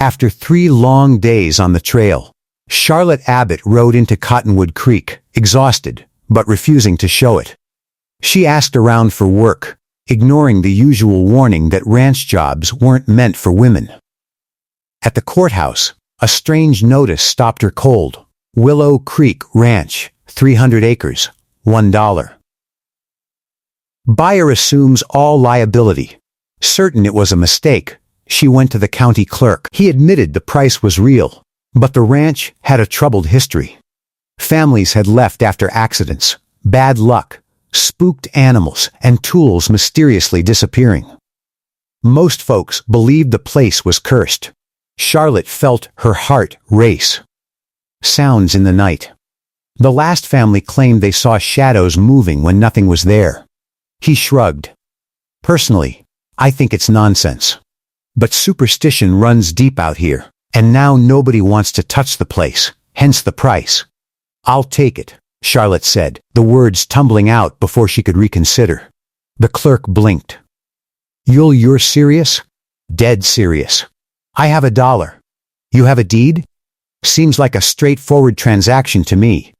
After 3 long days on the trail, Charlotte Abbott rode into Cottonwood Creek, exhausted, but refusing to show it. She asked around for work, ignoring the usual warning that ranch jobs weren't meant for women. At the courthouse, a strange notice stopped her cold. Willow Creek Ranch, 300 acres, $1. Buyer assumes all liability. Certain it was a mistake, she went to the county clerk. He admitted the price was real, but the ranch had a troubled history. Families had left after accidents, bad luck, spooked animals, and tools mysteriously disappearing. Most folks believed the place was cursed. Charlotte felt her heart race. Sounds in the night. The last family claimed they saw shadows moving when nothing was there. He shrugged. Personally, I think it's nonsense. But superstition runs deep out here, and now nobody wants to touch the place, hence the price. I'll take it, Charlotte said, the words tumbling out before she could reconsider. The clerk blinked. You're serious? Dead serious. I have $1. You have a deed? Seems like a straightforward transaction to me.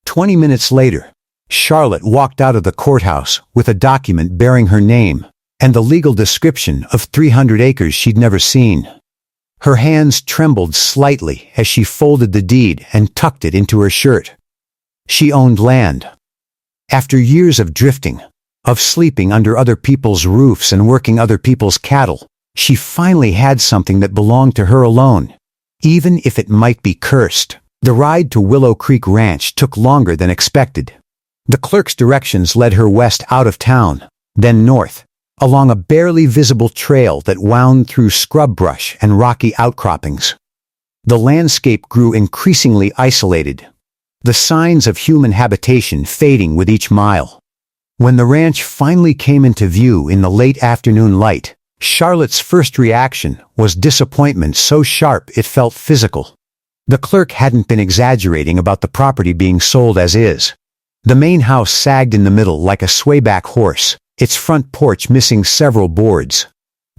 20 minutes later, Charlotte walked out of the courthouse with a document bearing her name and the legal description of 300 acres she'd never seen. Her hands trembled slightly as she folded the deed and tucked it into her shirt. She owned land. After years of drifting, of sleeping under other people's roofs and working other people's cattle, she finally had something that belonged to her alone, even if it might be cursed. The ride to Willow Creek Ranch took longer than expected. The clerk's directions led her west out of town, then north, along a barely visible trail that wound through scrub brush and rocky outcroppings. The landscape grew increasingly isolated, the signs of human habitation fading with each mile. When the ranch finally came into view in the late afternoon light, Charlotte's first reaction was disappointment so sharp it felt physical. The clerk hadn't been exaggerating about the property being sold as is. The main house sagged in the middle like a swayback horse, its front porch missing several boards.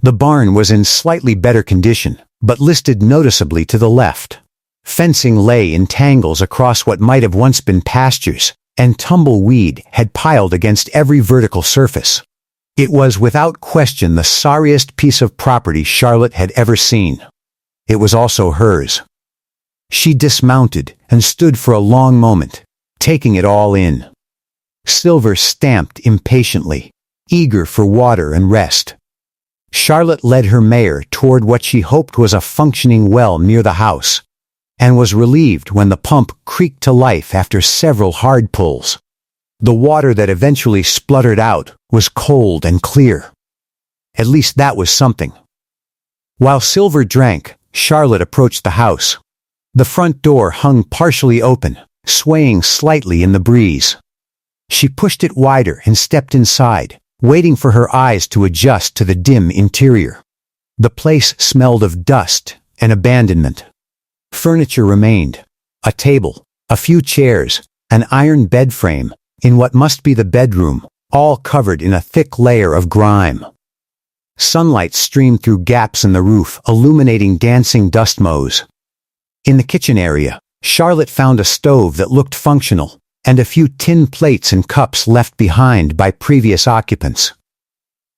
The barn was in slightly better condition, but listed noticeably to the left. Fencing lay in tangles across what might have once been pastures, and tumbleweed had piled against every vertical surface. It was without question the sorriest piece of property Charlotte had ever seen. It was also hers. She dismounted and stood for a long moment, taking it all in. Silver stamped impatiently, eager for water and rest. Charlotte led her mare toward what she hoped was a functioning well near the house, and was relieved when the pump creaked to life after several hard pulls. The water that eventually spluttered out was cold and clear. At least that was something. While Silver drank, Charlotte approached the house. The front door hung partially open, swaying slightly in the breeze. She pushed it wider and stepped inside, waiting for her eyes to adjust to the dim interior. The place smelled of dust and abandonment. Furniture remained: a table, a few chairs, an iron bed frame, in what must be the bedroom, all covered in a thick layer of grime. Sunlight streamed through gaps in the roof, illuminating dancing dust motes. In the kitchen area, Charlotte found a stove that looked functional, and a few tin plates and cups left behind by previous occupants.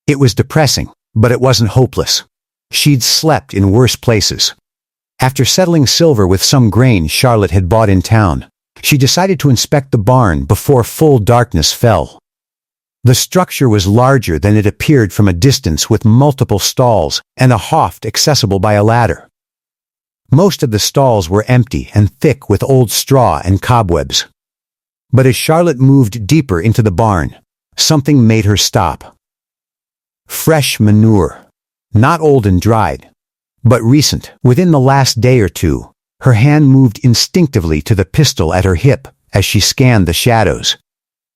It was depressing, but it wasn't hopeless. She'd slept in worse places. After settling Silver with some grain Charlotte had bought in town, she decided to inspect the barn before full darkness fell. The structure was larger than it appeared from a distance, with multiple stalls and a hoft accessible by a ladder. Most of the stalls were empty and thick with old straw and cobwebs. But as Charlotte moved deeper into the barn, something made her stop. Fresh manure. Not old and dried, but recent. Within the last day or two, her hand moved instinctively to the pistol at her hip as she scanned the shadows.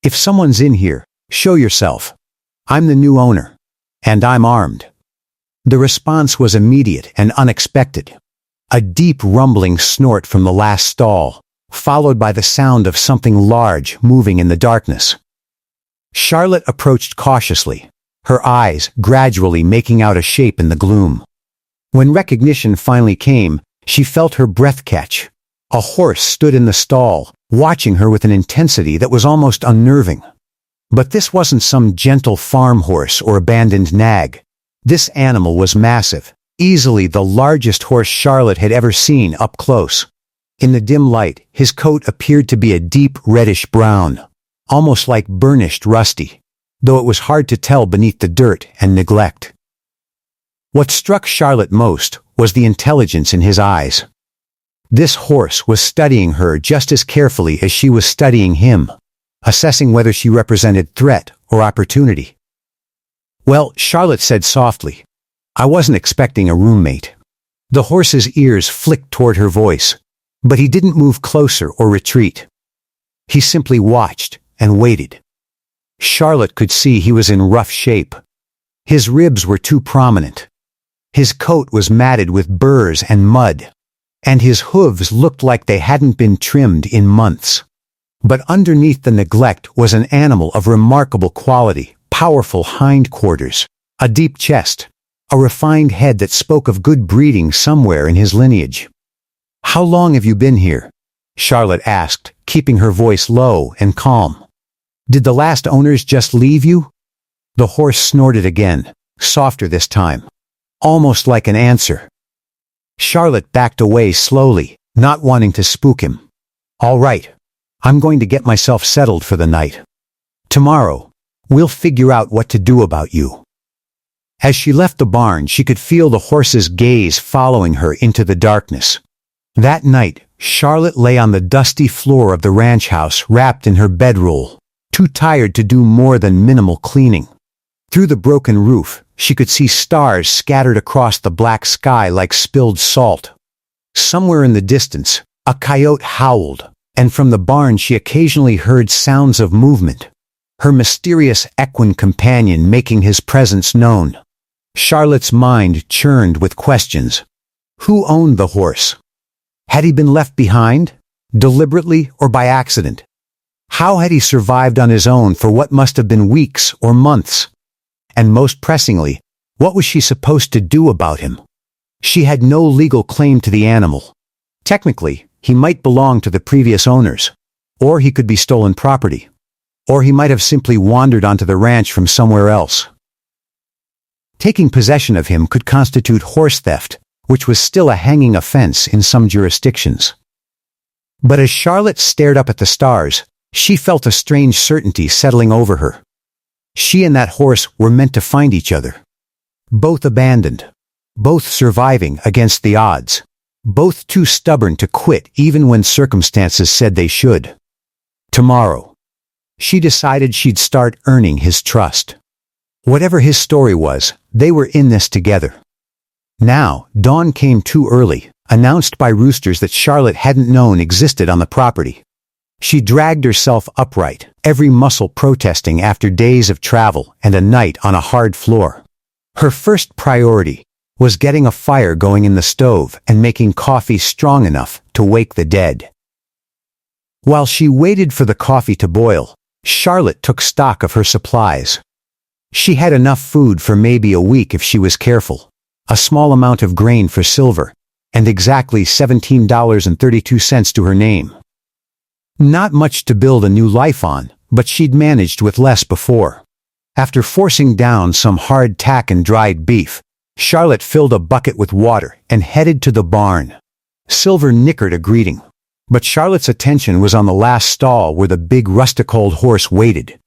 If someone's in here, show yourself. I'm the new owner, and I'm armed. The response was immediate and unexpected. A deep rumbling snort from the last stall, followed by the sound of something large moving in the darkness. Charlotte approached cautiously, her eyes gradually making out a shape in the gloom. When recognition finally came, she felt her breath catch. A horse stood in the stall, watching her with an intensity that was almost unnerving. But this wasn't some gentle farm horse or abandoned nag. This animal was massive, easily the largest horse Charlotte had ever seen up close. In the dim light, his coat appeared to be a deep reddish brown, almost like burnished rusty, though it was hard to tell beneath the dirt and neglect. What struck Charlotte most was the intelligence in his eyes. This horse was studying her just as carefully as she was studying him, assessing whether she represented threat or opportunity. "Well," Charlotte said softly, "I wasn't expecting a roommate." The horse's ears flicked toward her voice, but he didn't move closer or retreat. He simply watched and waited. Charlotte could see he was in rough shape. His ribs were too prominent. His coat was matted with burrs and mud, and his hooves looked like they hadn't been trimmed in months. But underneath the neglect was an animal of remarkable quality, powerful hindquarters, a deep chest, a refined head that spoke of good breeding somewhere in his lineage. "How long have you been here?" Charlotte asked, keeping her voice low and calm. "Did the last owners just leave you?" The horse snorted again, softer this time, almost like an answer. Charlotte backed away slowly, not wanting to spook him. "All right, I'm going to get myself settled for the night. Tomorrow, we'll figure out what to do about you." As she left the barn, she could feel the horse's gaze following her into the darkness. That night, Charlotte lay on the dusty floor of the ranch house wrapped in her bedroll, too tired to do more than minimal cleaning. Through the broken roof, she could see stars scattered across the black sky like spilled salt. Somewhere in the distance, a coyote howled, and from the barn she occasionally heard sounds of movement, her mysterious equine companion making his presence known. Charlotte's mind churned with questions. Who owned the horse? Had he been left behind, deliberately or by accident? How had he survived on his own for what must have been weeks or months? And most pressingly, what was she supposed to do about him? She had no legal claim to the animal. Technically, he might belong to the previous owners, or he could be stolen property, or he might have simply wandered onto the ranch from somewhere else. Taking possession of him could constitute horse theft, which was still a hanging offense in some jurisdictions. But as Charlotte stared up at the stars, she felt a strange certainty settling over her. She and that horse were meant to find each other. Both abandoned, both surviving against the odds, both too stubborn to quit even when circumstances said they should. Tomorrow, she decided she'd start earning his trust. Whatever his story was, they were in this together. Now, dawn came too early, announced by roosters that Charlotte hadn't known existed on the property. She dragged herself upright, every muscle protesting after days of travel and a night on a hard floor. Her first priority was getting a fire going in the stove and making coffee strong enough to wake the dead. While she waited for the coffee to boil, Charlotte took stock of her supplies. She had enough food for maybe a week if she was careful, a small amount of grain for silver, and exactly $17.32 to her name. Not much to build a new life on, but she'd managed with less before. After forcing down some hardtack and dried beef, Charlotte filled a bucket with water and headed to the barn. Silver nickered a greeting, but Charlotte's attention was on the last stall where the big rustic-old horse waited.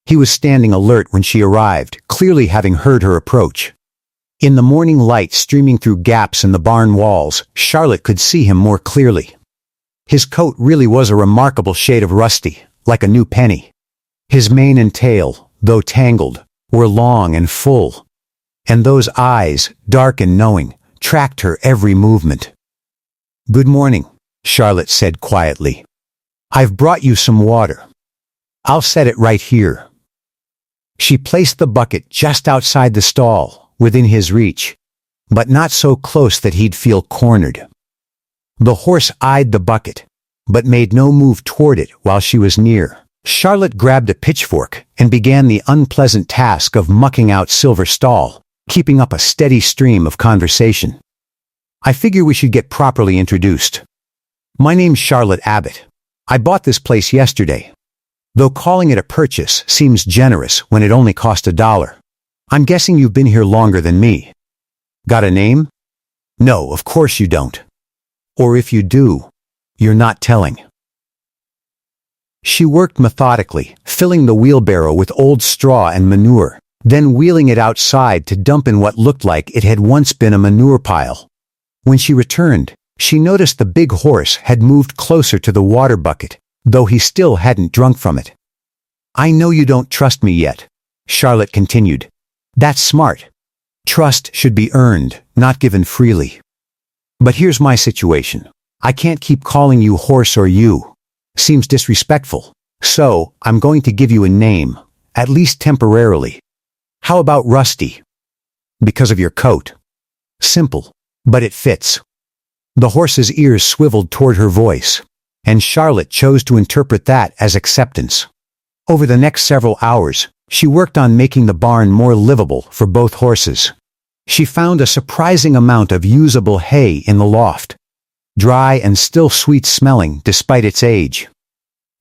He was standing alert when she arrived, clearly having heard her approach. In the morning light streaming through gaps in the barn walls, Charlotte could see him more clearly. His coat really was a remarkable shade of rusty, like a new penny. His mane and tail, though tangled, were long and full, and those eyes, dark and knowing, tracked her every movement. "Good morning," Charlotte said quietly. "I've brought you some water. I'll set it right here." She placed the bucket just outside the stall, within his reach, but not so close that he'd feel cornered. The horse eyed the bucket, but made no move toward it while she was near. Charlotte grabbed a pitchfork and began the unpleasant task of mucking out Silver's stall, keeping up a steady stream of conversation. I figure we should get properly introduced. My name's Charlotte Abbott. I bought this place yesterday. Though calling it a purchase seems generous when it only cost $1. I'm guessing you've been here longer than me. Got a name? No, of course you don't. Or if you do, you're not telling. She worked methodically, filling the wheelbarrow with old straw and manure, then wheeling it outside to dump in what looked like it had once been a manure pile. When she returned, she noticed the big horse had moved closer to the water bucket, though he still hadn't drunk from it. I know you don't trust me yet, Charlotte continued. That's smart. Trust should be earned, not given freely. But here's my situation. I can't keep calling you horse or you. Seems disrespectful. So, I'm going to give you a name, at least temporarily. How about Rusty? Because of your coat. Simple, but it fits. The horse's ears swiveled toward her voice, and Charlotte chose to interpret that as acceptance. Over the next several hours, she worked on making the barn more livable for both horses. She found a surprising amount of usable hay in the loft, dry and still sweet-smelling despite its age.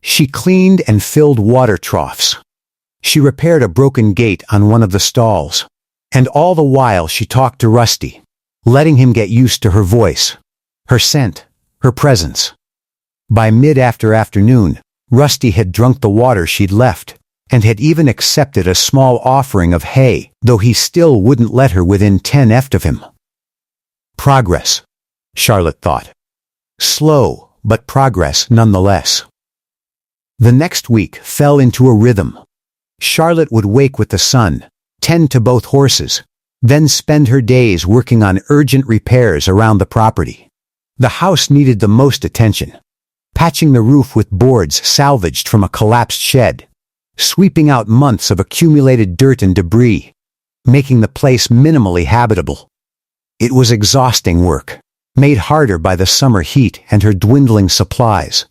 She cleaned and filled water troughs. She repaired a broken gate on one of the stalls, and all the while she talked to Rusty, letting him get used to her voice, her scent, her presence. By mid-afternoon, Rusty had drunk the water she'd left, and had even accepted a small offering of hay, though he still wouldn't let her within 10 feet of him. Progress, Charlotte thought. Slow, but progress nonetheless. The next week fell into a rhythm. Charlotte would wake with the sun, tend to both horses, then spend her days working on urgent repairs around the property. The house needed the most attention. Patching the roof with boards salvaged from a collapsed shed, sweeping out months of accumulated dirt and debris, making the place minimally habitable. It was exhausting work, made harder by the summer heat and her dwindling supplies.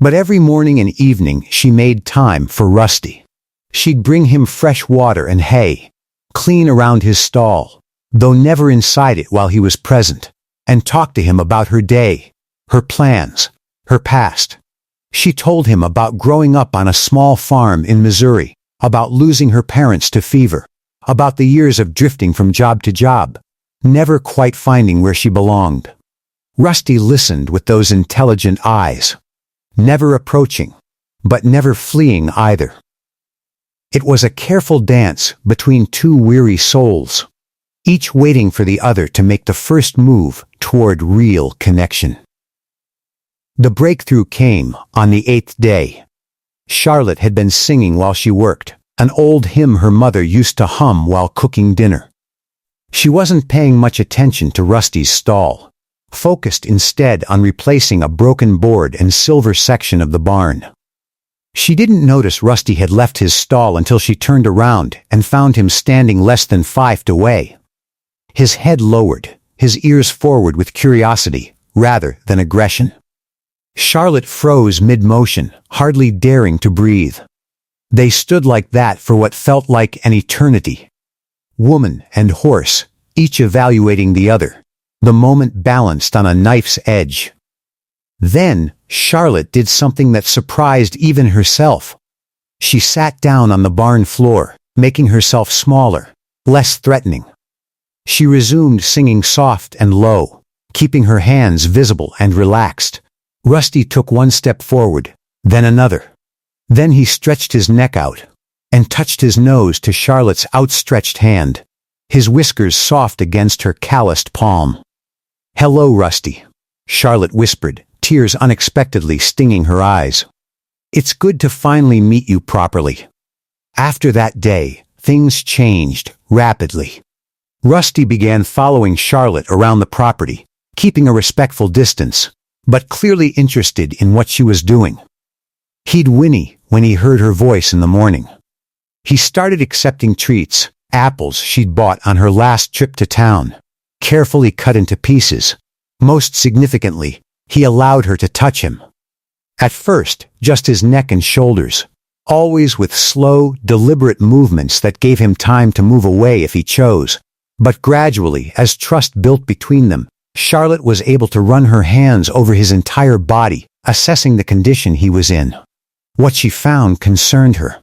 But every morning and evening she made time for Rusty. She'd bring him fresh water and hay, clean around his stall, though never inside it while he was present, and talk to him about her day, her plans, her past. She told him about growing up on a small farm in Missouri, about losing her parents to fever, about the years of drifting from job to job, never quite finding where she belonged. Rusty listened with those intelligent eyes, never approaching, but never fleeing either. It was a careful dance between two weary souls, each waiting for the other to make the first move toward real connection. The breakthrough came on the 8th day. Charlotte had been singing while she worked, an old hymn her mother used to hum while cooking dinner. She wasn't paying much attention to Rusty's stall, focused instead on replacing a broken board and silver section of the barn. She didn't notice Rusty had left his stall until she turned around and found him standing less than 5 feet away. His head lowered, his ears forward with curiosity rather than aggression. Charlotte froze mid-motion, hardly daring to breathe. They stood like that for what felt like an eternity. Woman and horse, each evaluating the other, the moment balanced on a knife's edge. Then, Charlotte did something that surprised even herself. She sat down on the barn floor, making herself smaller, less threatening. She resumed singing soft and low, keeping her hands visible and relaxed. Rusty took one step forward, then another. Then he stretched his neck out and touched his nose to Charlotte's outstretched hand, his whiskers soft against her calloused palm. "Hello, Rusty," Charlotte whispered, tears unexpectedly stinging her eyes. "It's good to finally meet you properly." After that day, things changed rapidly. Rusty began following Charlotte around the property, keeping a respectful distance, but clearly interested in what she was doing. He'd whinny when he heard her voice in the morning. He started accepting treats, apples she'd bought on her last trip to town, carefully cut into pieces. Most significantly, he allowed her to touch him. At first, just his neck and shoulders, always with slow, deliberate movements that gave him time to move away if he chose. But gradually, as trust built between them, Charlotte was able to run her hands over his entire body, assessing the condition he was in. What she found concerned her.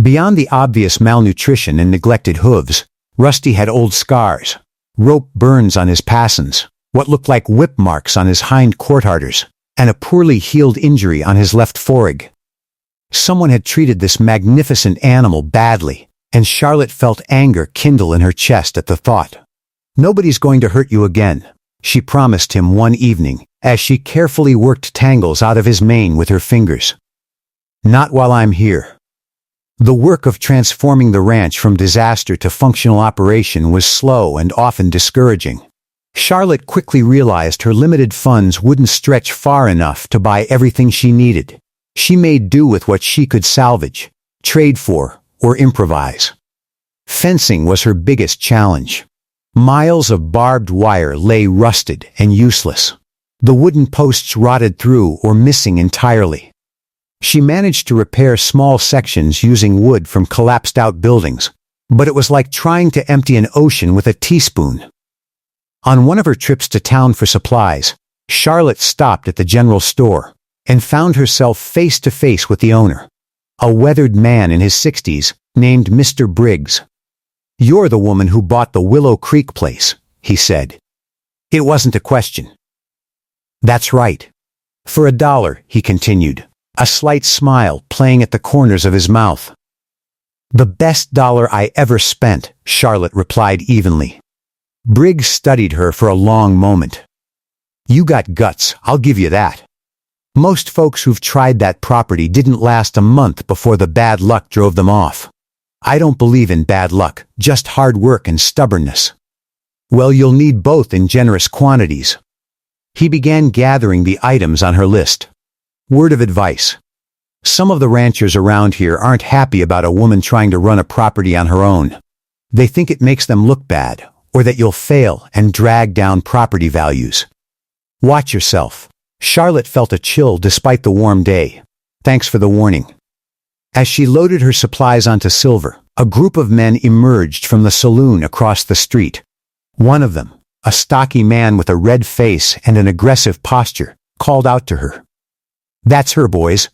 Beyond the obvious malnutrition and neglected hooves, Rusty had old scars, rope burns on his passons, what looked like whip marks on his hind quarters, and a poorly healed injury on his left foreleg. Someone had treated this magnificent animal badly, and Charlotte felt anger kindle in her chest at the thought. "Nobody's going to hurt you again," she promised him one evening, as she carefully worked tangles out of his mane with her fingers. "Not while I'm here." The work of transforming the ranch from disaster to functional operation was slow and often discouraging. Charlotte quickly realized her limited funds wouldn't stretch far enough to buy everything she needed. She made do with what she could salvage, trade for, or improvise. Fencing was her biggest challenge. Miles of barbed wire lay rusted and useless. The wooden posts rotted through or missing entirely. She managed to repair small sections using wood from collapsed-out buildings, but it was like trying to empty an ocean with a teaspoon. On one of her trips to town for supplies, Charlotte stopped at the general store and found herself face to face with the owner, a weathered man in his 60s named Mr. Briggs. "You're the woman who bought the Willow Creek place," he said. It wasn't a question. "That's right. For $1, he continued, a slight smile playing at the corners of his mouth. "The best dollar I ever spent," Charlotte replied evenly. Briggs studied her for a long moment. "You got guts, I'll give you that. Most folks who've tried that property didn't last a month before the bad luck drove them off. I don't believe in bad luck, just hard work and stubbornness." "Well, you'll need both in generous quantities." He began gathering the items on her list. Word of advice. Some of the ranchers around here aren't happy about a woman trying to run a property on her own. They think it makes them look bad, or that you'll fail and drag down property values. Watch yourself. Charlotte felt a chill despite the warm day. Thanks for the warning. As she loaded her supplies onto Silver, a group of men emerged from the saloon across the street. One of them, a stocky man with a red face and an aggressive posture, called out to her. "That's her, boys."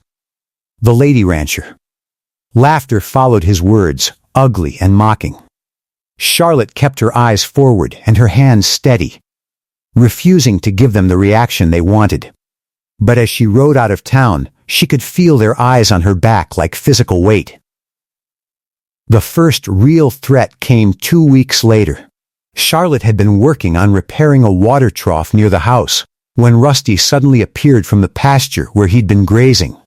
The lady rancher. Laughter followed his words, ugly and mocking. Charlotte kept her eyes forward and her hands steady, refusing to give them the reaction they wanted. But as she rode out of town, she could feel their eyes on her back like physical weight. The first real threat came 2 weeks later. Charlotte had been working on repairing a water trough near the house, when Rusty suddenly appeared from the pasture where he'd been grazing.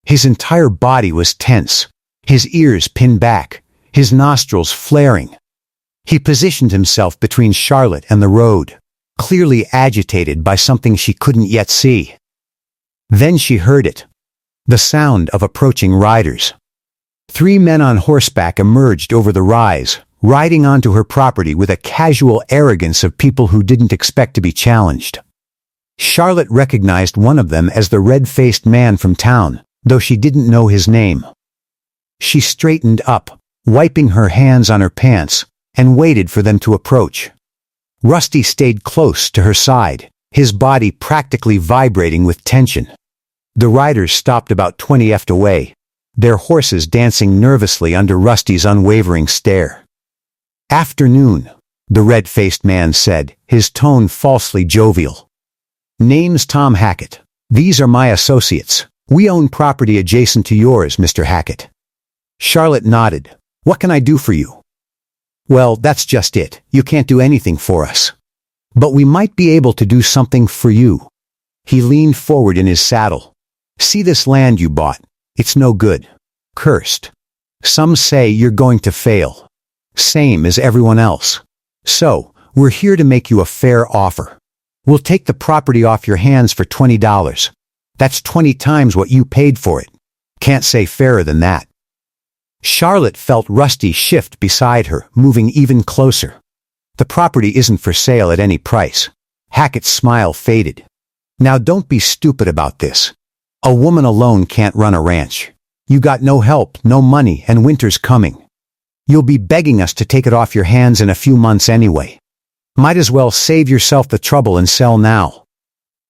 His entire body was tense, his ears pinned back, his nostrils flaring. He positioned himself between Charlotte and the road, clearly agitated by something she couldn't yet see. Then she heard it. The sound of approaching riders. 3 men on horseback emerged over the rise, riding onto her property with a casual arrogance of people who didn't expect to be challenged. Charlotte recognized one of them as the red-faced man from town, though she didn't know his name. She straightened up, wiping her hands on her pants, and waited for them to approach. Rusty stayed close to her side, his body practically vibrating with tension. The riders stopped about 20 feet away, their horses dancing nervously under Rusty's unwavering stare. "Afternoon," the red-faced man said, his tone falsely jovial. "Name's Tom Hackett. These are my associates. We own property adjacent to yours, Mr. Hackett." Charlotte nodded. "What can I do for you?" "Well, that's just it. You can't do anything for us. But we might be able to do something for you." He leaned forward in his saddle. "See this land you bought? It's no good. Cursed. Some say you're going to fail. Same as everyone else. So, we're here to make you a fair offer. We'll take the property off your hands for $20. That's 20 times what you paid for it. Can't say fairer than that." Charlotte felt Rusty shift beside her, moving even closer. "The property isn't for sale at any price." Hackett's smile faded. "Now don't be stupid about this. A woman alone can't run a ranch. You got no help, no money, and winter's coming. You'll be begging us to take it off your hands in a few months anyway. Might as well save yourself the trouble and sell now.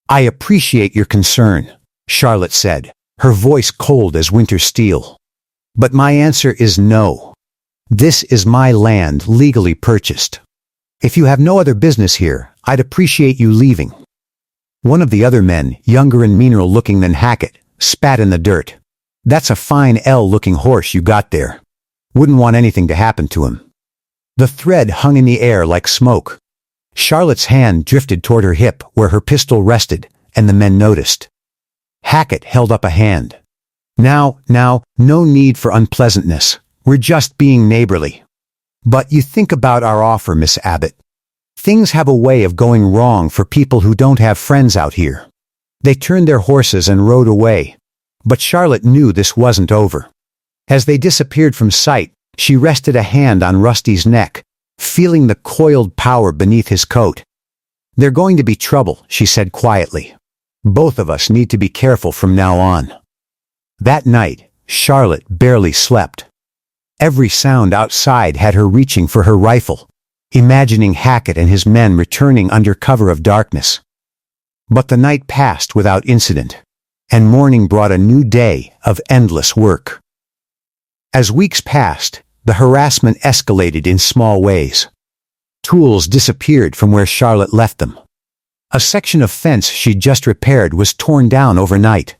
I appreciate your concern, Charlotte said, her voice cold as winter steel. But my answer is no. This is my land legally purchased. If you have no other business here, I'd appreciate you leaving. One of the other men, younger and meaner looking than Hackett, spat in the dirt. That's a fine L-looking horse you got there. Wouldn't want anything to happen to him. The thread hung in the air like smoke. Charlotte's hand drifted toward her hip where her pistol rested, and the men noticed. Hackett held up a hand. Now, no need for unpleasantness. We're just being neighborly. But you think about our offer, Miss Abbott. Things have a way of going wrong for people who don't have friends out here. They turned their horses and rode away. But Charlotte knew this wasn't over. As they disappeared from sight, she rested a hand on Rusty's neck, feeling the coiled power beneath his coat. They're going to be trouble, she said quietly. Both of us need to be careful from now on. That night, Charlotte barely slept. Every sound outside had her reaching for her rifle, imagining Hackett and his men returning under cover of darkness. But the night passed without incident, and morning brought a new day of endless work. As weeks passed, the harassment escalated in small ways. Tools disappeared from where Charlotte left them. A section of fence she'd just repaired was torn down overnight.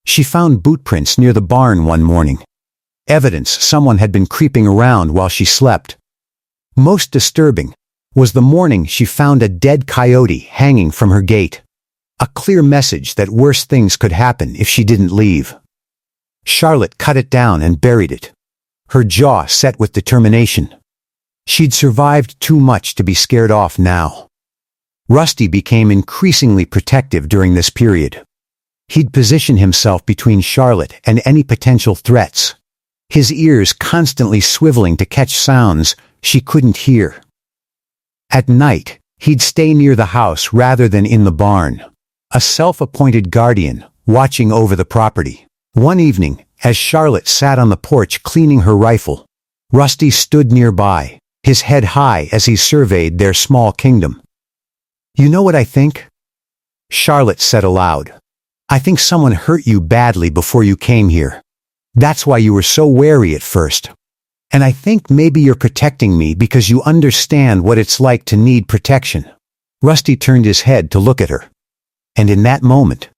She found boot prints near the barn one morning. Evidence someone had been creeping around while she slept. Most disturbing was the morning she found a dead coyote hanging from her gate. A clear message that worse things could happen if she didn't leave. Charlotte cut it down and buried it, her jaw set with determination. She'd survived too much to be scared off now. Rusty became increasingly protective during this period. He'd position himself between Charlotte and any potential threats, his ears constantly swiveling to catch sounds she couldn't hear. At night, he'd stay near the house rather than in the barn, a self-appointed guardian watching over the property. One evening, as Charlotte sat on the porch cleaning her rifle, Rusty stood nearby, his head high as he surveyed their small kingdom. "You know what I think?" Charlotte said aloud. "I think someone hurt you badly before you came here. That's why you were so wary at first. And I think maybe you're protecting me because you understand what it's like to need protection." Rusty turned his head to look at her. And in that moment,